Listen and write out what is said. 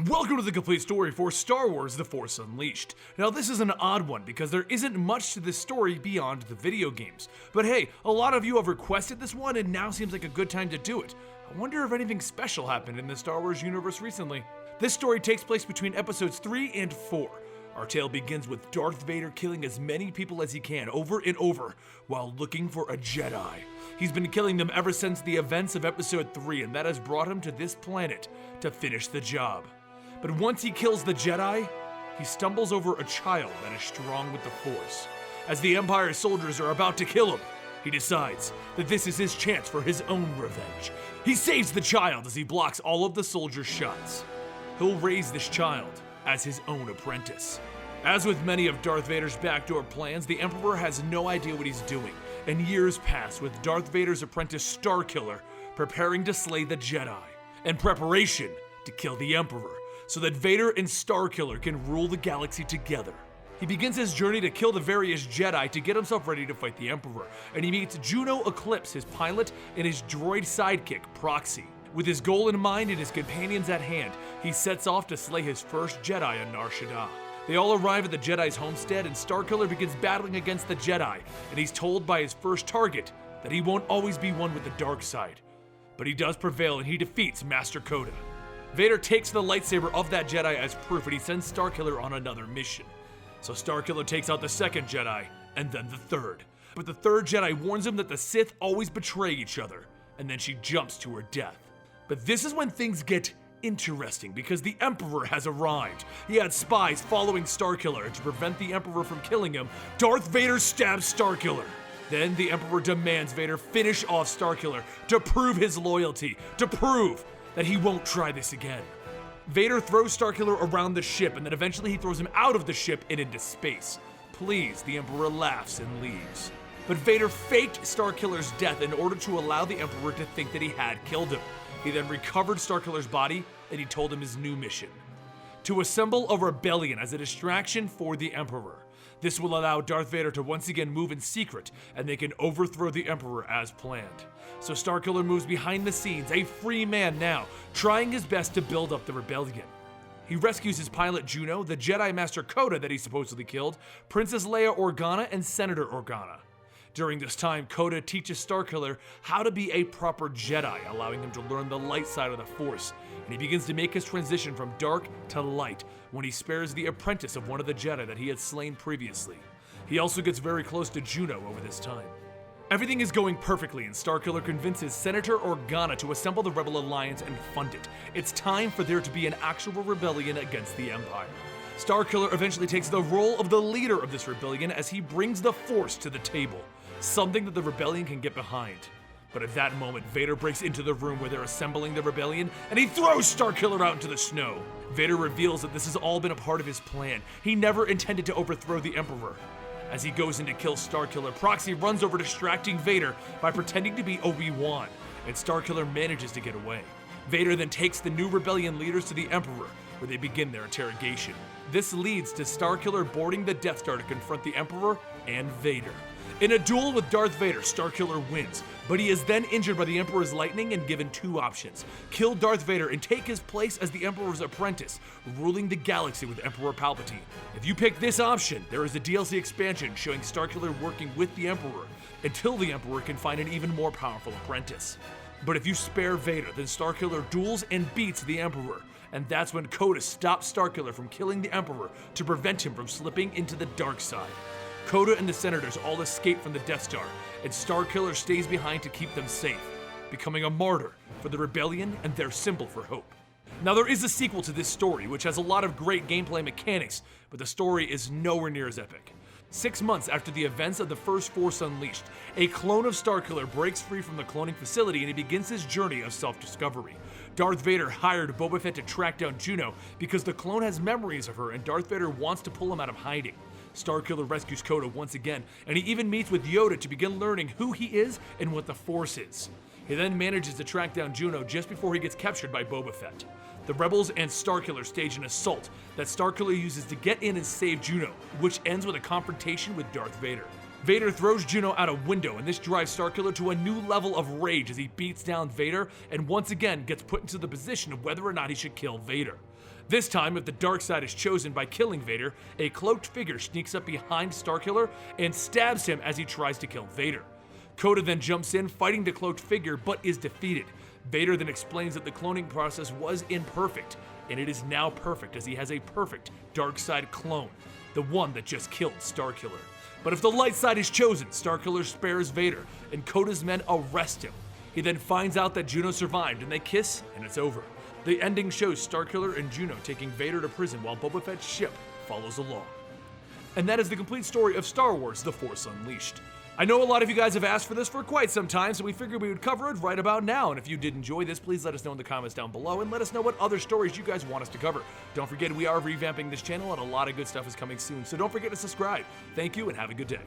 Welcome to the complete story for Star Wars The Force Unleashed. Now this is an odd one because there isn't much to this story beyond the video games. But hey, a lot of you have requested this one and now seems like a good time to do it. I wonder if anything special happened in the Star Wars universe recently. This story takes place between episodes 3 and 4. Our tale begins with Darth Vader killing as many people as he can over and over while looking for a Jedi. He's been killing them ever since the events of episode 3, and that has brought him to this planet to finish the job. But once he kills the Jedi, he stumbles over a child that is strong with the Force. As the Empire's soldiers are about to kill him, he decides that this is his chance for his own revenge. He saves the child as he blocks all of the soldiers' shots. He'll raise this child as his own apprentice. As with many of Darth Vader's backdoor plans, the Emperor has no idea what he's doing, and years pass with Darth Vader's apprentice Starkiller preparing to slay the Jedi, in preparation to kill the Emperor, so that Vader and Starkiller can rule the galaxy together. He begins his journey to kill the various Jedi to get himself ready to fight the Emperor, and he meets Juno Eclipse, his pilot, and his droid sidekick, Proxy. With his goal in mind and his companions at hand, he sets off to slay his first Jedi on Nar Shaddaa. They all arrive at the Jedi's homestead, and Starkiller begins battling against the Jedi, and he's told by his first target that he won't always be one with the dark side. But he does prevail, and he defeats Master Coda. Vader takes the lightsaber of that Jedi as proof, and he sends Starkiller on another mission. So Starkiller takes out the second Jedi, and then the third. But the third Jedi warns him that the Sith always betray each other, and then she jumps to her death. But this is when things get interesting, because the Emperor has arrived. He had spies following Starkiller, and to prevent the Emperor from killing him, Darth Vader stabs Starkiller. Then the Emperor demands Vader finish off Starkiller to prove his loyalty, to prove that he won't try this again. Vader throws Starkiller around the ship, and then eventually he throws him out of the ship and into space. Pleased, the Emperor laughs and leaves. But Vader faked Starkiller's death in order to allow the Emperor to think that he had killed him. He then recovered Starkiller's body, and he told him his new mission: to assemble a rebellion as a distraction for the Emperor. This will allow Darth Vader to once again move in secret, and they can overthrow the Emperor as planned. So Starkiller moves behind the scenes, a free man now, trying his best to build up the rebellion. He rescues his pilot Juno, the Jedi Master Coda that he supposedly killed, Princess Leia Organa, and Senator Organa. During this time, Coda teaches Starkiller how to be a proper Jedi, allowing him to learn the light side of the Force, and he begins to make his transition from dark to light when he spares the apprentice of one of the Jedi that he had slain previously. He also gets very close to Juno over this time. Everything is going perfectly, and Starkiller convinces Senator Organa to assemble the Rebel Alliance and fund it. It's time for there to be an actual rebellion against the Empire. Starkiller eventually takes the role of the leader of this rebellion as he brings the Force to the table, something that the rebellion can get behind. But at that moment, Vader breaks into the room where they're assembling the rebellion, and he throws Starkiller out into the snow. Vader reveals that this has all been a part of his plan. He never intended to overthrow the Emperor. As he goes in to kill Starkiller, Proxy runs over, distracting Vader by pretending to be Obi-Wan, and Starkiller manages to get away. Vader then takes the new rebellion leaders to the Emperor, where they begin their interrogation. This leads to Starkiller boarding the Death Star to confront the Emperor and Vader. In a duel with Darth Vader, Starkiller wins, but he is then injured by the Emperor's lightning and given two options: kill Darth Vader and take his place as the Emperor's apprentice, ruling the galaxy with Emperor Palpatine. If you pick this option, there is a DLC expansion showing Starkiller working with the Emperor until the Emperor can find an even more powerful apprentice. But if you spare Vader, then Starkiller duels and beats the Emperor, and that's when Coda stops Starkiller from killing the Emperor to prevent him from slipping into the dark side. Coda and the Senators all escape from the Death Star, and Starkiller stays behind to keep them safe, becoming a martyr for the rebellion and their symbol for hope. Now there is a sequel to this story, which has a lot of great gameplay mechanics, but the story is nowhere near as epic. 6 months after the events of the first Force Unleashed, a clone of Starkiller breaks free from the cloning facility and he begins his journey of self-discovery. Darth Vader hired Boba Fett to track down Juno because the clone has memories of her and Darth Vader wants to pull him out of hiding. Starkiller rescues Coda once again, and he even meets with Yoda to begin learning who he is and what the Force is. He then manages to track down Juno just before he gets captured by Boba Fett. The Rebels and Starkiller stage an assault that Starkiller uses to get in and save Juno, which ends with a confrontation with Darth Vader. Vader throws Juno out a window, and this drives Starkiller to a new level of rage as he beats down Vader and once again gets put into the position of whether or not he should kill Vader. This time, if the dark side is chosen by killing Vader, a cloaked figure sneaks up behind Starkiller and stabs him as he tries to kill Vader. Coda then jumps in, fighting the cloaked figure, but is defeated. Vader then explains that the cloning process was imperfect, and it is now perfect as he has a perfect dark side clone, the one that just killed Starkiller. But if the light side is chosen, Starkiller spares Vader, and Coda's men arrest him. He then finds out that Juno survived, and they kiss, and it's over. The ending shows Starkiller and Juno taking Vader to prison while Boba Fett's ship follows along. And that is the complete story of Star Wars: The Force Unleashed. I know a lot of you guys have asked for this for quite some time, so we figured we would cover it right about now. And if you did enjoy this, please let us know in the comments down below and let us know what other stories you guys want us to cover. Don't forget, we are revamping this channel and a lot of good stuff is coming soon, so don't forget to subscribe. Thank you and have a good day.